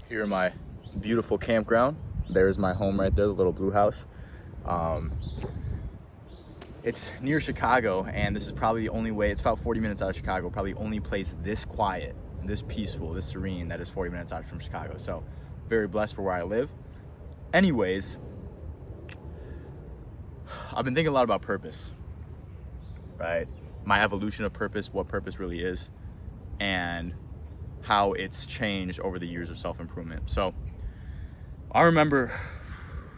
Here in my beautiful campground. There's my home right there, the little blue house. It's near Chicago, and this is probably the only way, it's about 40 minutes out of Chicago, probably the only place this quiet, this peaceful, this serene that is 40 minutes out from Chicago. So very blessed for where I live. Anyways, I've been thinking a lot about purpose, right? My evolution of purpose, what purpose really is, and how it's changed over the years of self-improvement. So I remember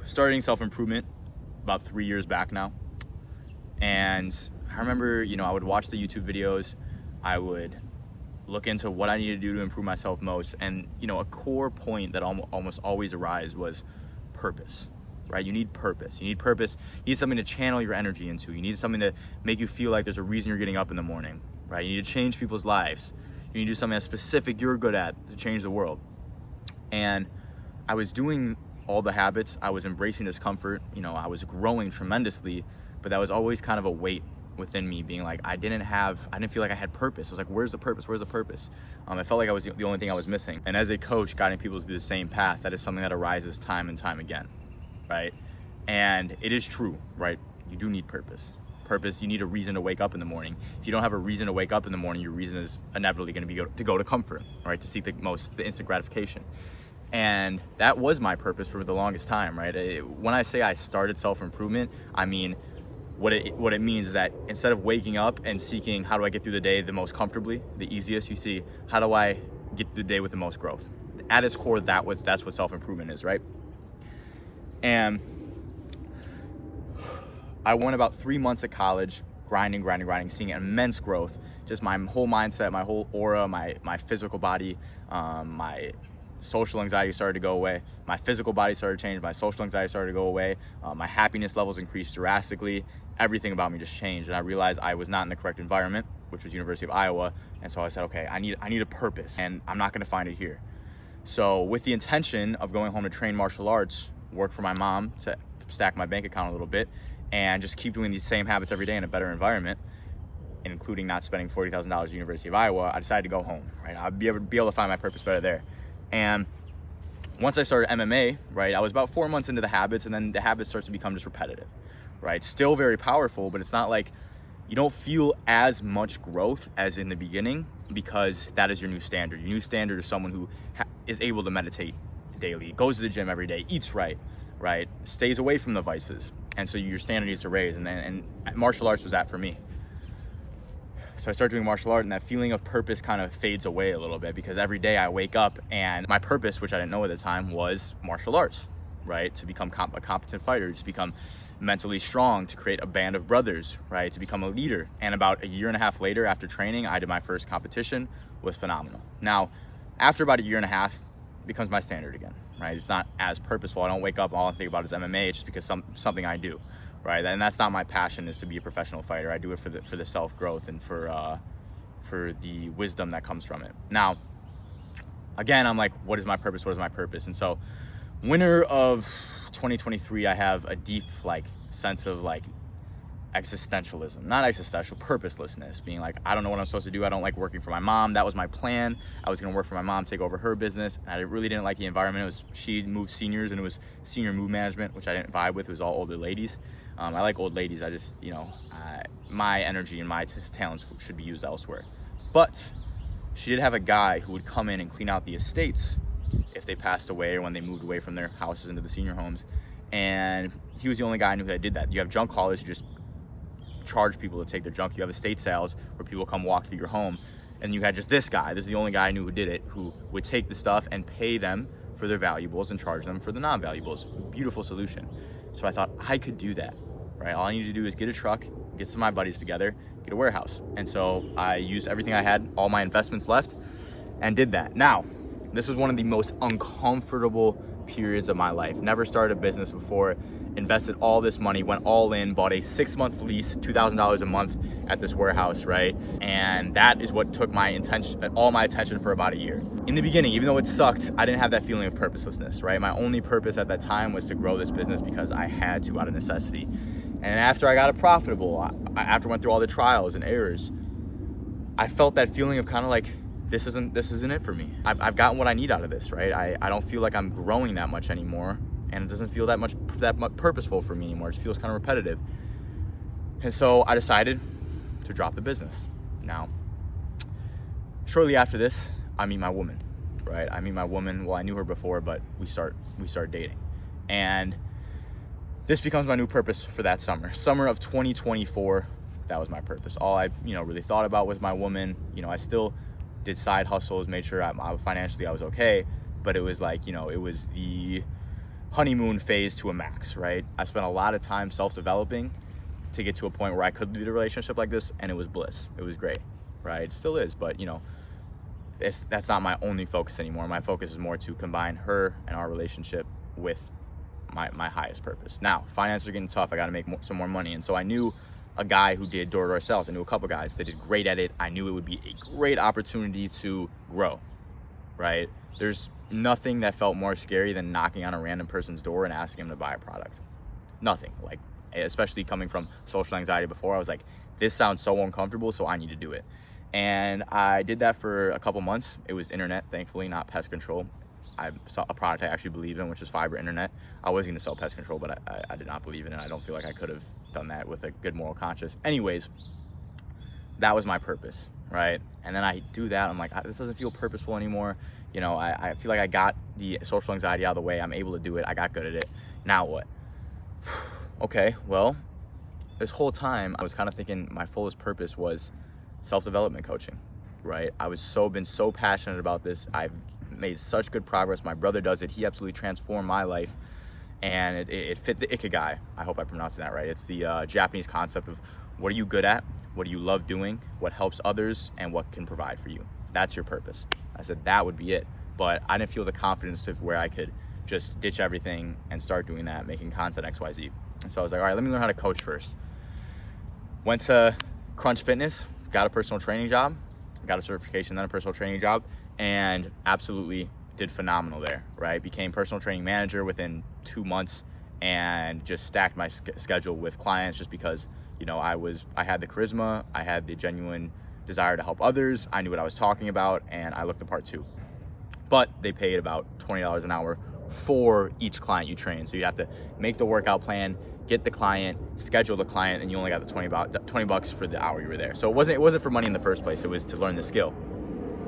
starting self-improvement about 3 years back now. And I remember, I would watch the YouTube videos, I would look into what I needed to do to improve myself most. And, a core point that almost always arises was purpose, right? You need purpose. You need purpose. You need something to channel your energy into. You need something to make you feel like there's a reason you're getting up in the morning, right? You need to change people's lives. You need to do something that's specific you're good at to change the world. And I was doing all the habits. I was embracing discomfort. I was growing tremendously. But that was always kind of a weight within me, being like, I didn't feel like I had purpose. I was like, where's the purpose? Where's the purpose? I felt like I was the only thing I was missing. And as a coach, guiding people to do the same path, that is something that arises time and time again, right? And it is true, right? You do need purpose. Purpose, you need a reason to wake up in the morning. If you don't have a reason to wake up in the morning, your reason is inevitably going to be to go to comfort, right? To seek the instant gratification. And that was my purpose for the longest time, right? When I say I started self-improvement, I mean, what it means is that instead of waking up and seeking how do I get through the day the most comfortably, the easiest, you see, how do I get through the day with the most growth? At its core, that's what self-improvement is, right? And I went about 3 months at college, grinding, seeing immense growth. Just my whole mindset, my whole aura, my physical body, my social anxiety started to go away. My physical body started to change. My social anxiety started to go away. My happiness levels increased drastically. Everything about me just changed. And I realized I was not in the correct environment, which was University of Iowa. And so I said, okay, I need a purpose, and I'm not going to find it here. So with the intention of going home to train martial arts, work for my mom to stack my bank account a little bit, and just keep doing these same habits every day in a better environment, including not spending $40,000 at University of Iowa, I decided to go home, right? I'd be able to find my purpose better there. And once I started MMA, right, I was about 4 months into the habits, and then the habit starts to become just repetitive, right? Still very powerful, but it's not like you don't feel as much growth as in the beginning, because that is your new standard. Your new standard is someone who is able to meditate daily, goes to the gym every day, eats right, stays away from the vices. And so your standard needs to raise, and martial arts was that for me. So I started doing martial art, and that feeling of purpose kind of fades away a little bit, because every day I wake up and my purpose, which I didn't know at the time, was martial arts, right? To become a competent fighter, to become mentally strong, to create a band of brothers, right? To become a leader. And about a year and a half later, after training, I did my first competition. Was phenomenal. Now, after about a year and a half, it becomes my standard again, right? It's not as purposeful. I don't wake up, all I think about is MMA. It's just because something I do. Right, and that's not my passion, is to be a professional fighter. I do it for the self-growth and for the wisdom that comes from it. Now, again, I'm like, what is my purpose? What is my purpose? And so, winter of 2023, I have a deep sense of existentialism, not existential, purposelessness, being like, I don't know what I'm supposed to do. I don't like working for my mom. That was my plan. I was going to work for my mom, take over her business. And I really didn't like the environment. She moved seniors, and it was senior mood management, which I didn't vibe with. It was all older ladies. I like old ladies. I just, my energy and my talents should be used elsewhere. But she did have a guy who would come in and clean out the estates if they passed away or when they moved away from their houses into the senior homes. And he was the only guy I knew that did that. You have junk haulers who just charge people to take their junk. You have estate sales where people come walk through your home. And you had just this guy. This is the only guy I knew who did it, who would take the stuff and pay them for their valuables and charge them for the non-valuables. Beautiful solution. So I thought I could do that, right? All I need to do is get a truck, get some of my buddies together, get a warehouse. And so I used everything I had, all my investments left, and did that. Now, this was one of the most uncomfortable periods of my life. Never started a business before, invested all this money, went all in, bought a 6-month lease, $2,000 a month at this warehouse, right? And that is what took all my attention for about a year. In the beginning, even though it sucked, I didn't have that feeling of purposelessness, right? My only purpose at that time was to grow this business because I had to, out of necessity. And after I got it profitable, after I went through all the trials and errors, I felt that feeling of kind of this isn't it for me. I've gotten what I need out of this, right? I don't feel like I'm growing that much anymore, and it doesn't feel that much purposeful for me anymore. It just feels kind of repetitive. And so I decided to drop the business. Now, shortly after this, I meet my woman, right? I meet my woman. Well, I knew her before, but we start dating. And this becomes my new purpose for that summer of 2024. That was my purpose. All I really thought about was my woman. I still did side hustles, made sure I financially I was okay, but it was like, it was the honeymoon phase to a max, right? I spent a lot of time self-developing to get to a point where I could lead a relationship like this, and it was bliss. It was great, right? It still is, but that's not my only focus anymore. My focus is more to combine her and our relationship with my highest purpose. Now, finances are getting tough. I got to make some more money, and so I knew a guy who did door-to-door sales. I knew a couple guys that did great at it. I knew it would be a great opportunity to grow, right? There's nothing that felt more scary than knocking on a random person's door and asking them to buy a product. Nothing. Like, especially coming from social anxiety before, I was like, this sounds so uncomfortable, so I need to do it. And I did that for a couple months. It was internet, thankfully, not pest control. I saw a product I actually believe in, which is fiber internet. I was going to sell pest control, but I did not believe in it. I don't feel like I could have done that with a good moral conscience. Anyways, that was my purpose, right? And then I do that. I'm like, this doesn't feel purposeful anymore. I feel like I got the social anxiety out of the way. I'm able to do it. I got good at it. Now what? Okay, well, this whole time I was kind of thinking my fullest purpose was self-development coaching, right? Been so passionate about this. I've made such good progress. My brother does it. He absolutely transformed my life, and it fit the ikigai. I hope I'm pronouncing that right. It's the Japanese concept of what are you good at, what do you love doing, what helps others, and what can provide for you. That's your purpose. I said that would be it, but I didn't feel the confidence of where I could just ditch everything and start doing that, making content XYZ. And so I was like, all right, let me learn how to coach first. Went to Crunch Fitness, got a personal training job, got a certification, then a personal training job, and absolutely did phenomenal there, right? Became personal training manager within 2 months and just stacked my schedule with clients just because, I had the charisma, I had the genuine desire to help others, I knew what I was talking about, and I looked the part too. But they paid about $20 an hour for each client you train. So you have to make the workout plan, get the client, schedule the client, and you only got the $20 for the hour you were there. So it wasn't for money in the first place. It was to learn the skill,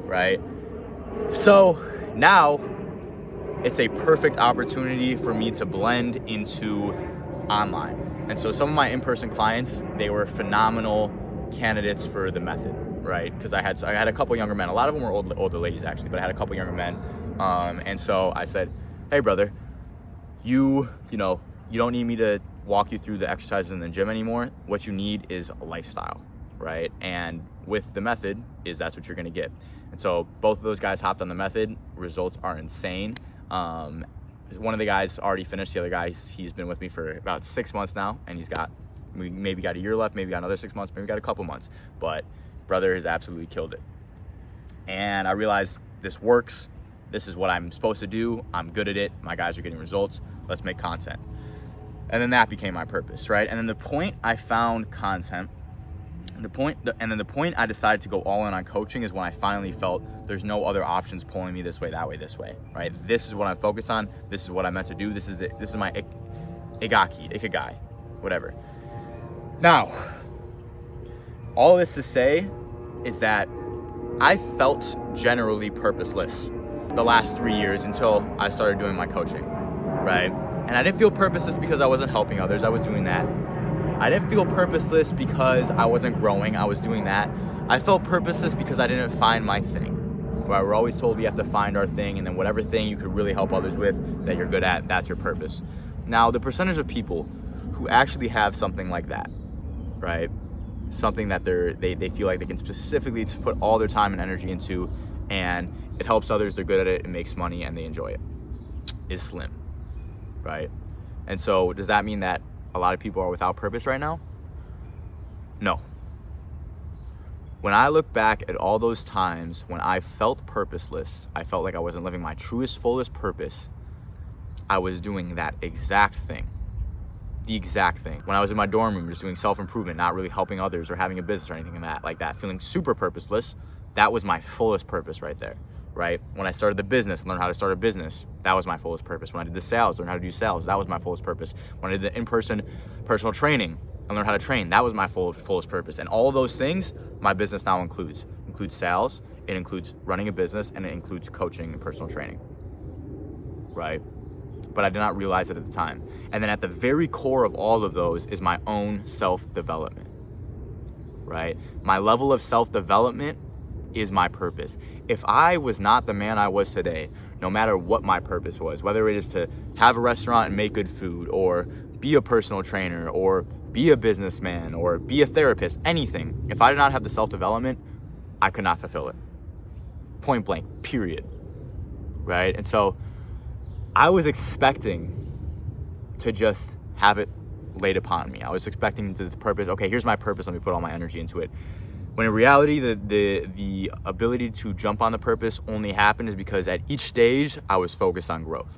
right? So now it's a perfect opportunity for me to blend into online. And so some of my in-person clients, they were phenomenal candidates for the method, right? Because I had a couple younger men. A lot of them were older ladies actually, but I had a couple younger men. And so I said, hey brother, you don't need me to walk you through the exercises in the gym anymore. What you need is a lifestyle, right? And with the method that's what you're gonna get. And so both of those guys hopped on the method. Results are insane. One of the guys already finished. The other guy, he's been with me for about 6 months now, and we maybe got a year left, maybe got another 6 months, maybe got a couple months, but brother has absolutely killed it. And I realized this works. This is what I'm supposed to do. I'm good at it. My guys are getting results. Let's make content. And then that became my purpose, right? And then the point I found content, the point I decided to go all in on coaching is when I finally felt there's no other options pulling me this way, that way, this way, right? This is what I'm focused on. This is what I meant to do. This is it. This is my ikigai, whatever. Now, all this to say is that I felt generally purposeless the last 3 years until I started doing my coaching, right? And I didn't feel purposeless because I wasn't helping others. I was doing that. I didn't feel purposeless because I wasn't growing. I was doing that. I felt purposeless because I didn't find my thing. Right? We're always told we have to find our thing, and then whatever thing you could really help others with that you're good at, that's your purpose. Now, the percentage of people who actually have something like that, right? Something that they feel like they can specifically just put all their time and energy into, and it helps others, they're good at it, it makes money, and they enjoy it, is slim, right? And so does that mean that a lot of people are without purpose right now? No. When I look back at all those times when I felt purposeless, I felt like I wasn't living my truest, fullest purpose, I was doing that exact thing. The exact thing. When I was in my dorm room just doing self-improvement, not really helping others or having a business or anything like that, feeling super purposeless, that was my fullest purpose right there, right? When I started the business, learned how to start a business, that was my fullest purpose. When I did the sales, learned how to do sales, that was my fullest purpose. When I did the in-person personal training, I learned how to train, that was my fullest purpose. And all of those things, my business now includes sales, it includes running a business, and it includes coaching and personal training, right? But I did not realize it at the time. And then at the very core of all of those is my own self-development, right? My level of self-development is my purpose. If I was not the man I was today, no matter what my purpose was, whether it is to have a restaurant and make good food, or be a personal trainer, or be a businessman, or be a therapist, anything, if I did not have the self-development, I could not fulfill it. Point blank, period, right? And so I was expecting to just have it laid upon me. I was expecting this purpose. Okay, here's my purpose. Let me put all my energy into it. When in reality, the ability to jump on the purpose only happened is because at each stage, I was focused on growth,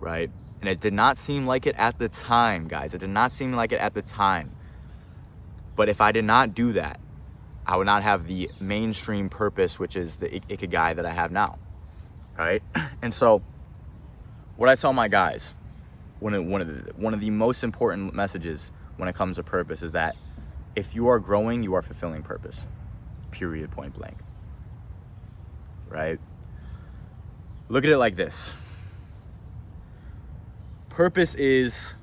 right? And it did not seem like it at the time, guys. It did not seem like it at the time. But if I did not do that, I would not have the mainstream purpose, which is the ikigai that I have now, right? And so what I tell my guys, one of the most important messages when it comes to purpose is that if you are growing, you are fulfilling purpose, period, point blank, right? Look at it like this. Purpose is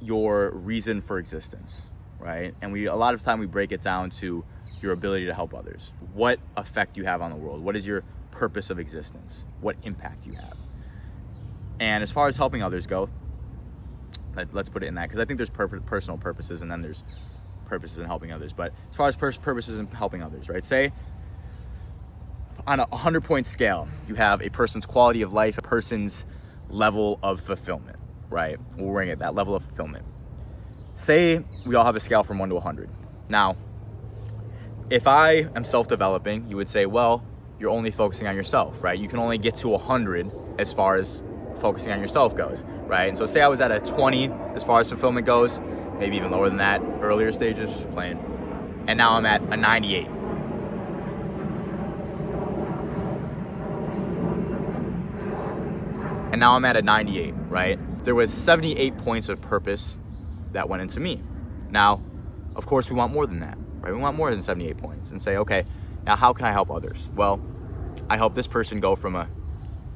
your reason for existence, right? And a lot of time we break it down to your ability to help others. What effect you have on the world? What is your purpose of existence? What impact you have? And as far as helping others go, let's put it in that, because I think there's personal purposes and then there's purposes in helping others. But as far as purposes in helping others, right? Say on a 100-point scale, you have a person's quality of life, a person's level of fulfillment, right? We'll ring it that level of fulfillment. Say we all have a scale from 1 to 100. Now, if I am self-developing, you would say, well, you're only focusing on yourself, right? You can only get to 100 as far as focusing on yourself goes, right? And so say I was at a 20 as far as fulfillment goes, maybe even lower than that, earlier stages, just playing. And now I'm at a 98. And now I'm at a 98, right? There was 78 points of purpose that went into me. Now, of course, we want more than that, right? We want more than 78 points and say, okay, now how can I help others? Well, I help this person go from a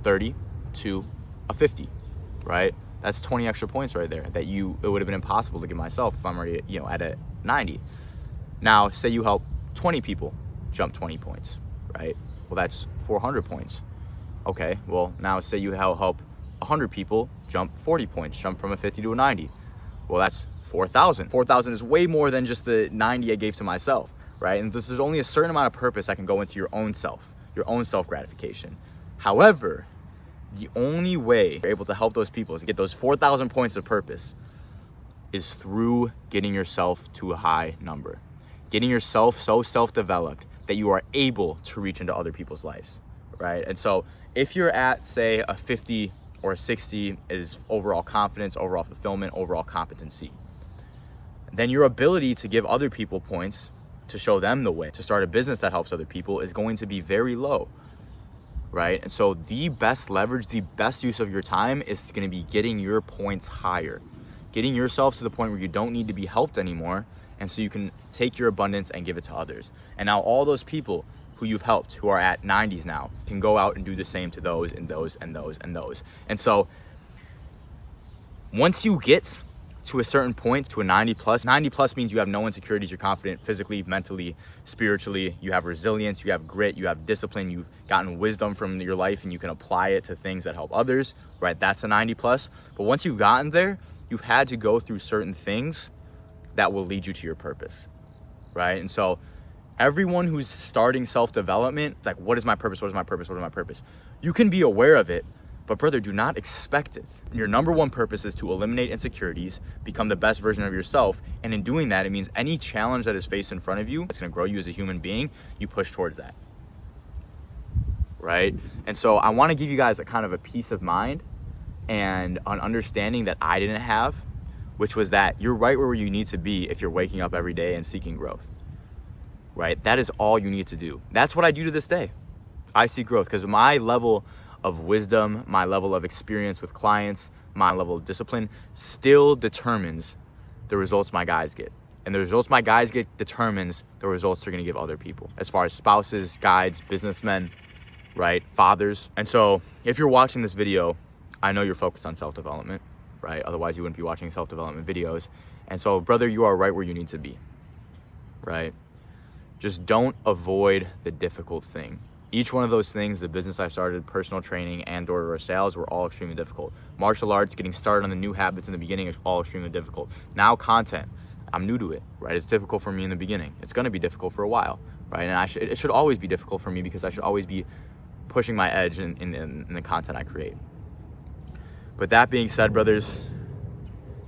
30 to a 50, right? That's 20 extra points right there that it would have been impossible to give myself if I'm already, at a 90. Now, say you help 20 people jump 20 points, right? Well, that's 400 points. Okay, well, now say you help 100 people jump 40 points, jump from a 50 to a 90. Well, that's 4,000. 4,000 is way more than just the 90 I gave to myself, right? And there's only a certain amount of purpose that can go into your own self-gratification. However, the only way you're able to help those people is to get those 4,000 points of purpose is through getting yourself to a high number. Getting yourself so self-developed that you are able to reach into other people's lives, right? And so if you're at, say, a 50 or a 60 is overall confidence, overall fulfillment, overall competency, then your ability to give other people points to show them the way to start a business that helps other people is going to be very low, right? And so the best leverage, the best use of your time is going to be getting your points higher, getting yourself to the point where you don't need to be helped anymore, and so you can take your abundance and give it to others. And now all those people who you've helped, who are at 90s now, can go out and do the same to those and those and those and those. And so once you get to a certain point, to a 90 plus means you have no insecurities, you're confident physically, mentally, spiritually, you have resilience, you have grit, you have discipline, you've gotten wisdom from your life and you can apply it to things that help others, right? That's a 90 plus. But once you've gotten there, you've had to go through certain things that will lead you to your purpose, right? And so everyone who's starting self-development, it's like, what is my purpose? What is my purpose? What is my purpose? You can be aware of it, but brother, do not expect it. Your number one purpose is to eliminate insecurities, become the best version of yourself. And in doing that, it means any challenge that is faced in front of you, that's gonna grow you as a human being, you push towards that, right? And so I wanna give you guys a kind of a peace of mind and an understanding that I didn't have, which was that you're right where you need to be if you're waking up every day and seeking growth, right? That is all you need to do. That's what I do to this day. I see growth because my level of wisdom, my level of experience with clients, my level of discipline still determines the results my guys get. And the results my guys get determines the results they're gonna give other people, as far as spouses, guides, businessmen, right? Fathers. And so if you're watching this video, I know you're focused on self-development, right? Otherwise you wouldn't be watching self-development videos. And so, brother, you are right where you need to be, right? Just don't avoid the difficult thing. Each one of those things, the business I started, personal training, and door-to-door sales, were all extremely difficult. Martial arts, getting started on the new habits in the beginning, is all extremely difficult. Now content, I'm new to it, right? It's difficult for me in the beginning. It's gonna be difficult for a while, right? And it should always be difficult for me because I should always be pushing my edge in the content I create. But that being said, brothers,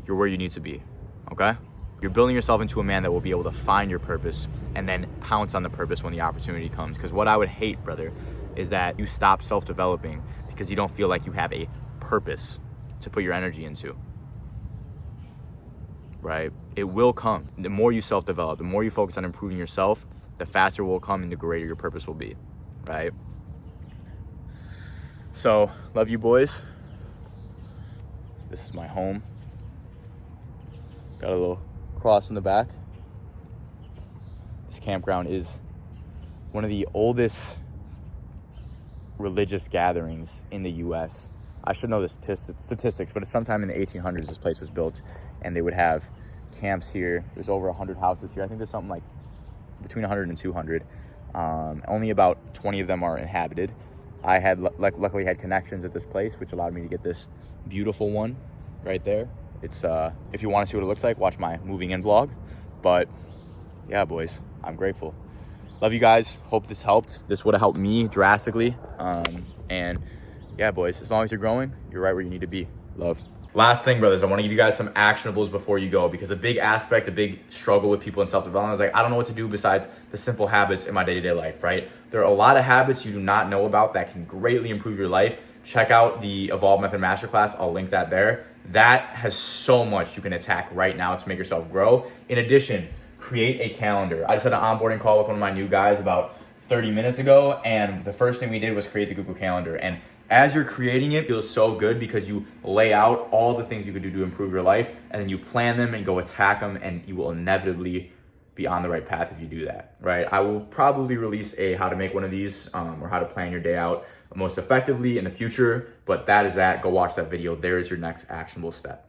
you're where you need to be, okay? You're building yourself into a man that will be able to find your purpose and then pounce on the purpose when the opportunity comes. Because what I would hate, brother, is that you stop self-developing because you don't feel like you have a purpose to put your energy into, right? It will come. The more you self-develop, the more you focus on improving yourself, the faster it will come and the greater your purpose will be, right? So, love you boys. This is my home. Got a little cross in the back. This campground is one of the oldest religious gatherings in the US. I should know the statistics, but it's sometime in the 1800s this place was built, and they would have camps here. There's over 100 houses here. I think there's something like between 100 and 200. Only about 20 of them are inhabited. I had luckily had connections at this place, which allowed me to get this beautiful one right there. It's if you want to see what it looks like, watch my moving in vlog. But yeah, boys, I'm grateful. Love you guys. Hope this helped. This would have helped me drastically. And yeah, boys, as long as you're growing, you're right where you need to be. Love. Last thing, brothers, I want to give you guys some actionables before you go, because a big aspect, a big struggle with people in self-development is like, I don't know what to do besides the simple habits in my day-to-day life, right? There are a lot of habits you do not know about that can greatly improve your life. Check out the Evolve Method Masterclass. I'll link that there. That has so much you can attack right now to make yourself grow. In addition, create a calendar. I just had an onboarding call with one of my new guys about 30 minutes ago, and the first thing we did was create the Google Calendar. And as you're creating it, it feels so good because you lay out all the things you could do to improve your life, and then you plan them and go attack them, and you will inevitably be on the right path if you do that, right? I will probably release a how to make one of these or how to plan your day out most effectively in the future, but that is that. Go watch that video. There is your next actionable step.